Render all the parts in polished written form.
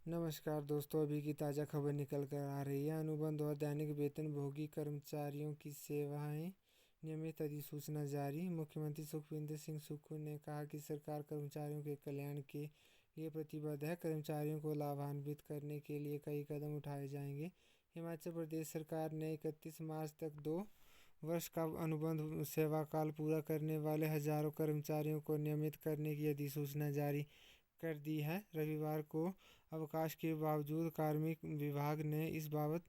नमस्कार दोस्तों, अभी की ताज़ा खबर निकल कर आ रही है। अनुबंध और दैनिक वेतनभोगी कर्मचारियों की सेवाएं नियमित अधिसूचना जारी। मुख्यमंत्री सुखविंदर सिंह सुक्खू ने कहा कि सरकार कर्मचारियों के कल्याण के लिए प्रतिबद्ध है। कर्मचारियों को लाभान्वित करने के लिए कई कदम उठाए जाएंगे। हिमाचल प्रदेश सरकार ने 31 मार्च तक 2 वर्ष का अनुबंध सेवाकाल पूरा करने वाले हजारों कर्मचारियों को नियमित करने की अधिसूचना जारी कर दी है। रविवार को अवकाश के बावजूद कार्मिक विभाग ने इस बाबत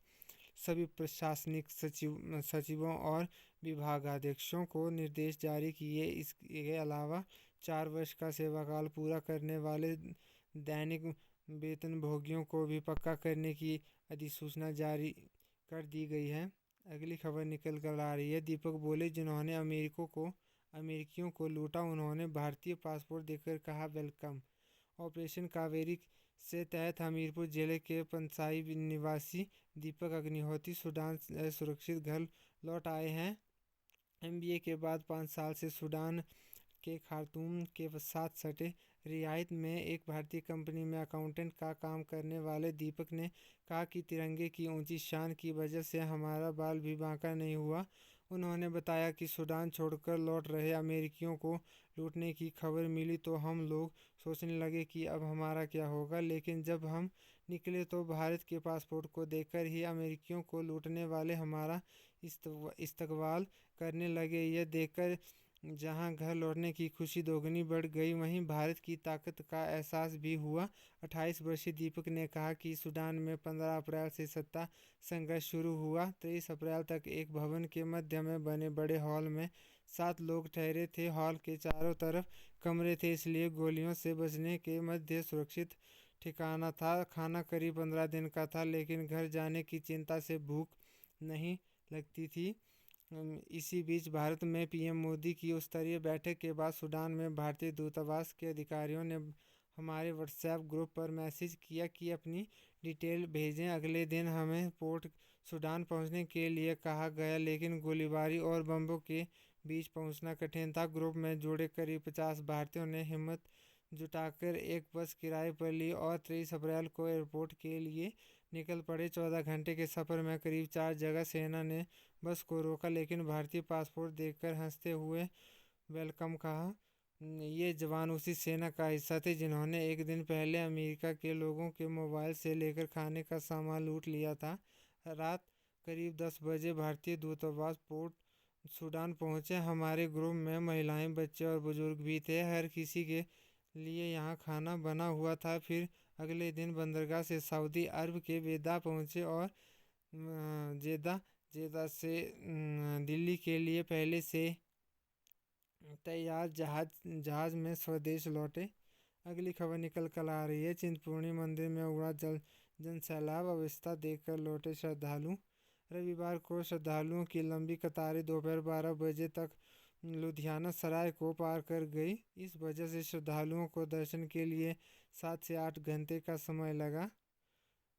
सभी प्रशासनिक सचिवों और विभागाध्यक्षों को निर्देश जारी किए। इसके अलावा 4 वर्ष का सेवाकाल पूरा करने वाले दैनिक वेतनभोगियों को भी पक्का करने की अधिसूचना जारी कर दी गई है। अगली खबर निकल कर आ रही है। दीपक बोले, जिन्होंने अमेरिकियों को लूटा, उन्होंने भारतीय पासपोर्ट देकर कहा वेलकम। ऑपरेशन कावेरी से तहत हमीरपुर जिले के पंसाई निवासी दीपक अग्निहोत्री सूडान सुरक्षित घर लौट आए हैं। एमबीए के बाद 5 साल से सूडान के खार्तूम के साथ सटे रियाद में एक भारतीय कंपनी में अकाउंटेंट का काम करने वाले दीपक ने कहा कि तिरंगे की ऊंची शान की वजह से हमारा बाल भी बांका नहीं हुआ। उन्होंने बताया कि सूडान छोड़कर लौट रहे अमेरिकियों को लूटने की खबर मिली तो हम लोग सोचने लगे कि अब हमारा क्या होगा, लेकिन जब हम निकले तो भारत के पासपोर्ट को देखकर ही अमेरिकियों को लूटने वाले हमारा इस्तकबाल करने लगे। यह देखकर जहां घर लौटने की खुशी दोगुनी बढ़ गई, वहीं भारत की ताकत का एहसास भी हुआ। 28 वर्षीय दीपक ने कहा कि सूडान में 15 अप्रैल से सत्ता संघर्ष शुरू हुआ। 23 अप्रैल तक एक भवन के मध्य में बने बड़े हॉल में 7 लोग ठहरे थे। हॉल के चारों तरफ कमरे थे, इसलिए गोलियों से बचने के मध्य सुरक्षित ठिकाना था। खाना करीब 15 दिन का था, लेकिन घर जाने की चिंता से भूख नहीं लगती थी। इसी बीच भारत में पीएम मोदी की उच्च स्तरीय बैठक के बाद सूडान में भारतीय दूतावास के अधिकारियों ने हमारे व्हाट्सएप ग्रुप पर मैसेज किया कि अपनी डिटेल भेजें। अगले दिन हमें पोर्ट सूडान पहुंचने के लिए कहा गया, लेकिन गोलीबारी और बमों के बीच पहुंचना कठिन था। ग्रुप में जुड़े करीब 50 भारतीयों ने हिम्मत जुटाकर एक बस किराए पर ली और 23 अप्रैल को एयरपोर्ट के लिए निकल पड़े। 14 घंटे के सफ़र में करीब 4 जगह सेना ने बस को रोका, लेकिन भारतीय पासपोर्ट देखकर हंसते हुए वेलकम कहा। ये जवान उसी सेना का हिस्सा थे जिन्होंने एक दिन पहले अमेरिका के लोगों के मोबाइल से लेकर खाने का सामान लूट लिया था। रात करीब 10 बजे भारतीय दूतावास पोर्ट सूडान पहुंचे। हमारे ग्रुप में महिलाएं, बच्चे और बुजुर्ग भी थे। हर किसी के लिए यहाँ खाना बना हुआ था। फिर अगले दिन बंदरगाह से सऊदी अरब के जेद्दा पहुँचे और जेद्दा से दिल्ली के लिए पहले से तैयार जहाज में स्वदेश लौटे। अगली खबर निकल कर आ रही है। चिंतपूर्णी मंदिर में उड़ा जन सैलाब, अवस्था देखकर लौटे श्रद्धालु। रविवार को श्रद्धालुओं की लंबी कतारें दोपहर 12 बजे तक लुधियाना सराय को पार कर गई। इस वजह से श्रद्धालुओं को दर्शन के लिए 7 से 8 घंटे का समय लगा।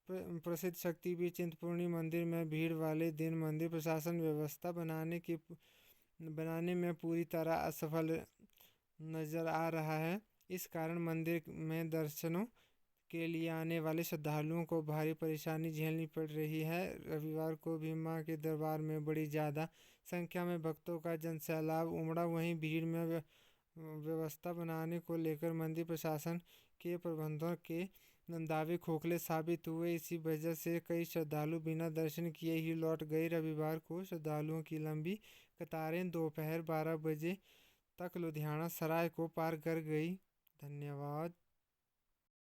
प्रसिद्ध शक्तिपीठ चिंतपूर्णी मंदिर में भीड़ वाले दिन मंदिर प्रशासन व्यवस्था बनाने में पूरी तरह असफल नजर आ रहा है। इस कारण मंदिर में दर्शनों के लिए आने वाले श्रद्धालुओं को भारी परेशानी झेलनी पड़ रही है। रविवार को भी मां के दरबार में बड़ी ज़्यादा संख्या में भक्तों का जनसैलाब उमड़ा। वहीं भीड़ में व्यवस्था बनाने को लेकर मंदिर प्रशासन के प्रबंधों के दावे खोखले साबित हुए। इसी वजह से कई श्रद्धालु बिना दर्शन किए ही लौट गए। रविवार को श्रद्धालुओं की लंबी कतारें दोपहर 12 बजे तक लुधियाना सराय को पार कर गई। धन्यवाद।